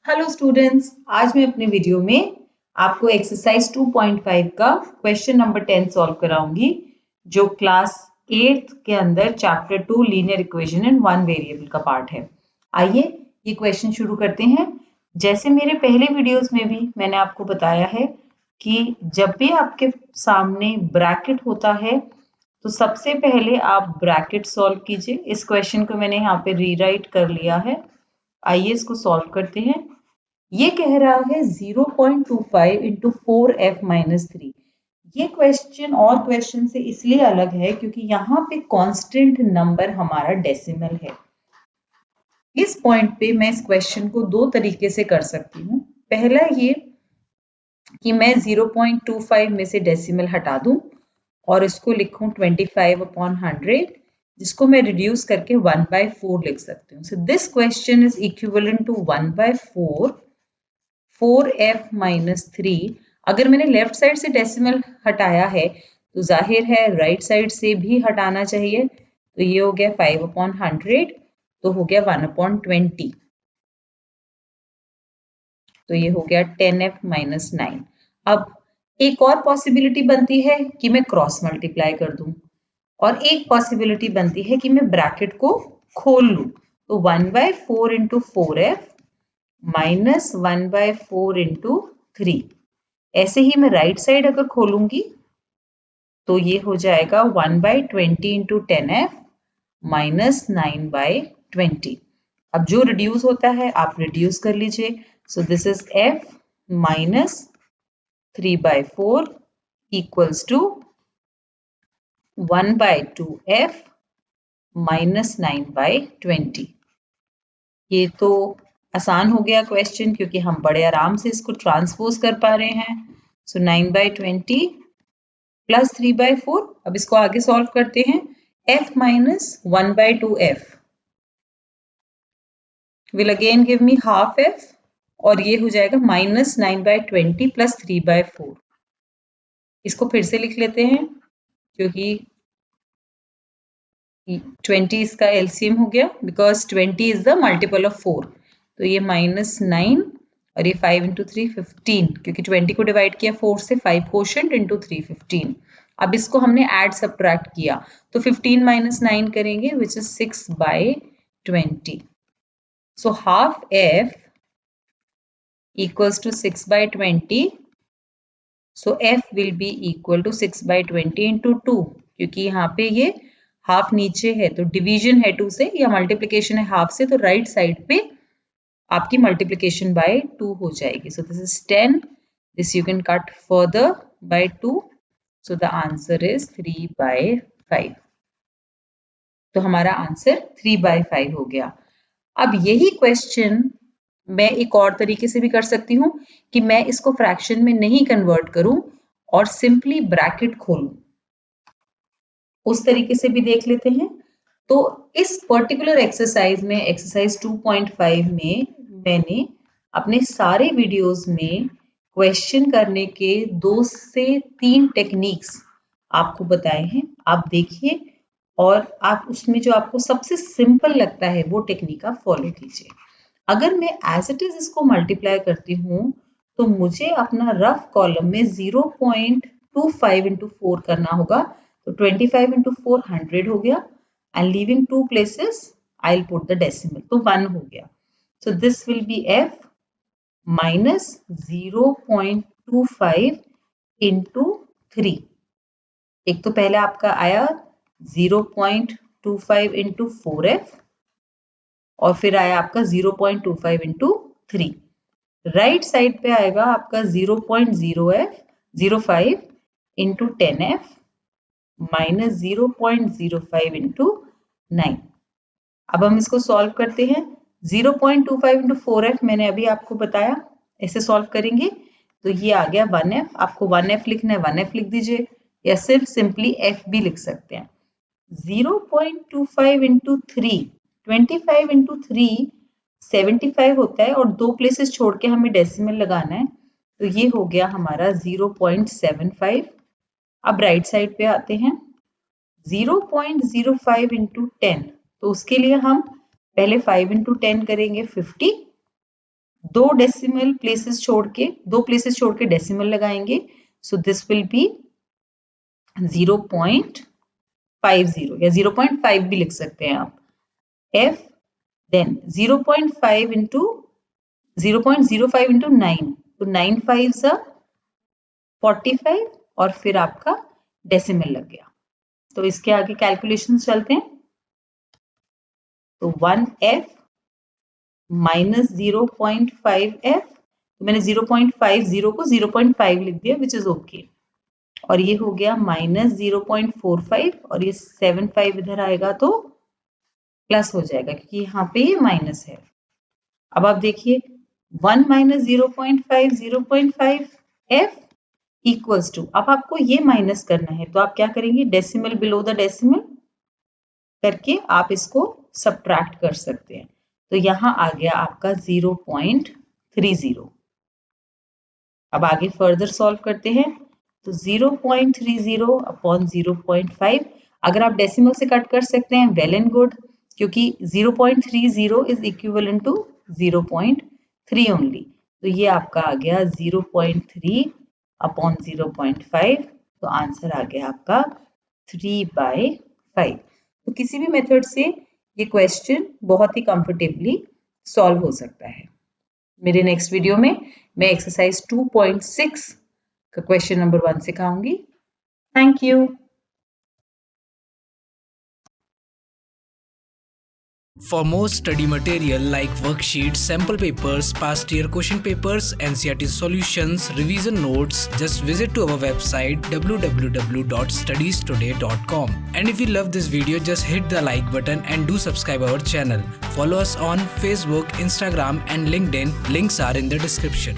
Hello students, आज मैं अपने वीडियो में आपको एक्सरसाइज 2.5 का क्वेश्चन नंबर 10 सॉल्व कराऊंगी, जो क्लास 8th के अंदर chapter 2 linear equation and one variable का पार्ट है। आइए ये क्वेश्चन शुरू करते हैं। जैसे मेरे पहले वीडियोस में भी मैंने आपको बताया है कि जब भी आपके सामने ब्रैकेट होता है तो सबसे पहले आप ब्रैकेट सॉल्व कीजिए। इस क्वेश्चन को मैंने यहाँ पे रीराइट कर लिया है। आइए इसको सॉल्व करते हैं। ये कह रहा है 0.25 इंटू 4f माइनस 3। ये क्वेश्चन और क्वेश्चन से इसलिए अलग है क्योंकि यहाँ पे कांस्टेंट नंबर हमारा डेसिमल है। इस पॉइंट पे मैं इस क्वेश्चन को दो तरीके से कर सकती हूँ। पहला ये कि मैं 0.25 में से डेसिमल हटा दूं और इसको लिखूं 25/100, जिसको मैं रिड्यूस करके 1/4 लिख सकती हूँ। So this question is equivalent to 1/4 4f minus 3। अगर मैंने लेफ्ट साइड से डेसिमल हटाया है तो जाहिर है राइट साइड से भी हटाना चाहिए। तो ये हो गया 5/100, तो हो गया 1/20, तो ये हो गया 10f माइनस 9। अब एक और पॉसिबिलिटी बनती है कि मैं क्रॉस मल्टीप्लाई कर दूं, और एक पॉसिबिलिटी बनती है कि मैं ब्रैकेट को खोल लूं। तो 1/4 इंटू 4f माइनस 1/4 इंटू 3। ऐसे ही मैं राइट साइड अगर खोलूंगी तो ये हो जाएगा 1/20 इंटू 10f माइनस 9/20। अब जो रिड्यूस होता है आप रिड्यूस कर लीजिए। So this is f minus 3/4 equals to 1/2f minus 9/20। ये तो आसान हो गया क्वेश्चन, क्योंकि हम बड़े आराम से इसको ट्रांसपोज कर पा रहे हैं। सो 9/20 प्लस 3/4। अब इसको आगे सॉल्व करते हैं। f minus 1/2f will again give me half f, और ये हो जाएगा माइनस 9/20 प्लस 3/4। इसको फिर से लिख लेते हैं क्योंकि 20 इसका एलसीएम हो गया, because 20 is the multiple of 4। तो ये माइनस 9 और ये 5 इंटू 3 15, क्योंकि 20 को डिवाइड किया 4 से, 5 कोशेंट इंटू 3 15। अब इसको हमने ऐड सब्ट्रैक्ट किया तो 15 माइनस 9 करेंगे, which is 6/20। So half f equals to 6/20. So f will be equal to 6/20 into 2, क्योंकि यहाँ पे ये हाफ नीचे है तो डिवीजन है 2 से, या मल्टीप्लिकेशन है हाफ से, तो राइट साइड पे आपकी मल्टीप्लिकेशन बाय 2 हो जाएगी। सो this is 10, this you can cut further bye 2, so the answer is 3/5। तो हमारा आंसर 3/5 हो गया। अब यही क्वेश्चन मैं एक और तरीके से भी कर सकती हूँ कि मैं इसको फ्रैक्शन में नहीं कन्वर्ट करूं और सिंपली ब्रैकेट खोलूं। उस तरीके से भी देख लेते हैं। तो इस पर्टिकुलर एक्सरसाइज में, एक्सरसाइज 2.5 में, मैंने अपने सारे वीडियोस में क्वेश्चन करने के 2 से 3 टेक्निक्स आपको बताए हैं। आप देखिए और आप उसमें जो आपको सबसे सिंपल लगता है वो टेक्निक आप फॉलो कीजिए। अगर मैं एज इट इज इसको मल्टीप्लाई करती हूँ तो मुझे अपना रफ कॉलम में 0.25 इंटू 4 करना होगा। तो 25 इंटू 4 100 हो गया, and leaving 2 places I'll put the decimal, तो 1 हो गया। So this will be f minus 0.25 into 3। एक तो पहले आपका आया 0.25 इंटू 4f, और फिर आया आपका 0.25 इंटू 3। राइट साइड पे आएगा आपका 0.05 इंटू 10f माइनस 0.05 इंटू 9। अब हम इसको सॉल्व करते हैं। 0.25 इंटू 4f मैंने अभी आपको बताया, ऐसे सॉल्व करेंगे तो ये आ गया 1f। आपको 1f लिखना है 1f लिख दीजिए, या सिर्फ सिंपली f भी लिख सकते हैं। 0.25 इंटू 3, 25 इंटू 3 75 होता है, और 2 प्लेसेस छोड़ के हमें डेसिमल लगाना है, तो ये हो गया हमारा 0.75। अब राइट साइड पे आते हैं। 0.05 इंटू 10, तो उसके लिए हम पहले 5 इंटू 10 करेंगे 50, दो प्लेसेस छोड़ के डेसिमल लगाएंगे, सो दिस विल बी 0.50 या 0.5 भी लिख सकते हैं आप। f देन 0.5 इंटू 0.05 इंटू 9, तो 9 5s 45 और फिर आपका डेसिमल लग गया। तो इसके आगे कैलकुलेशन चलते हैं। तो 1f माइनस 0.5f, तो मैंने 0.50 को 0.5 लिख दिया, विच इज ओके। और ये हो गया माइनस 0.45 और ये 75 इधर आएगा तो प्लस हो जाएगा क्योंकि यहाँ पे ये माइनस है। अब आप देखिए 1 माइनस 0.5 f इक्वल्स टू, अब आपको ये माइनस करना है तो आप क्या करेंगे, डेसिमल बिलो द डेसिमल करके आप इसको सब्ट्रैक्ट कर सकते हैं। तो यहाँ आ गया आपका 0.30। अब आगे फर्दर सॉल्व करते हैं। तो 0.30 अपॉन 0.5, अगर आप डेसिमल से कट कर सकते हैं वेल एंड गुड, क्योंकि 0.30 इज इक्विवेलेंट टू 0.3 ओनली। तो ये आपका आ गया 0.3 अपॉन 0.5, तो आंसर आ गया आपका 3/5। तो किसी भी मेथड से ये क्वेश्चन बहुत ही कंफर्टेबली सॉल्व हो सकता है। मेरे नेक्स्ट वीडियो में मैं एक्सरसाइज 2.6 का क्वेश्चन नंबर 1 सिखाऊंगी। Thank you. For more study material like worksheets, sample papers, past year question papers, NCERT solutions, revision notes, just visit to our website www.studiestoday.com. And if you love this video, just hit the like button and do subscribe our channel. Follow us on Facebook, Instagram and LinkedIn. Links are in the description.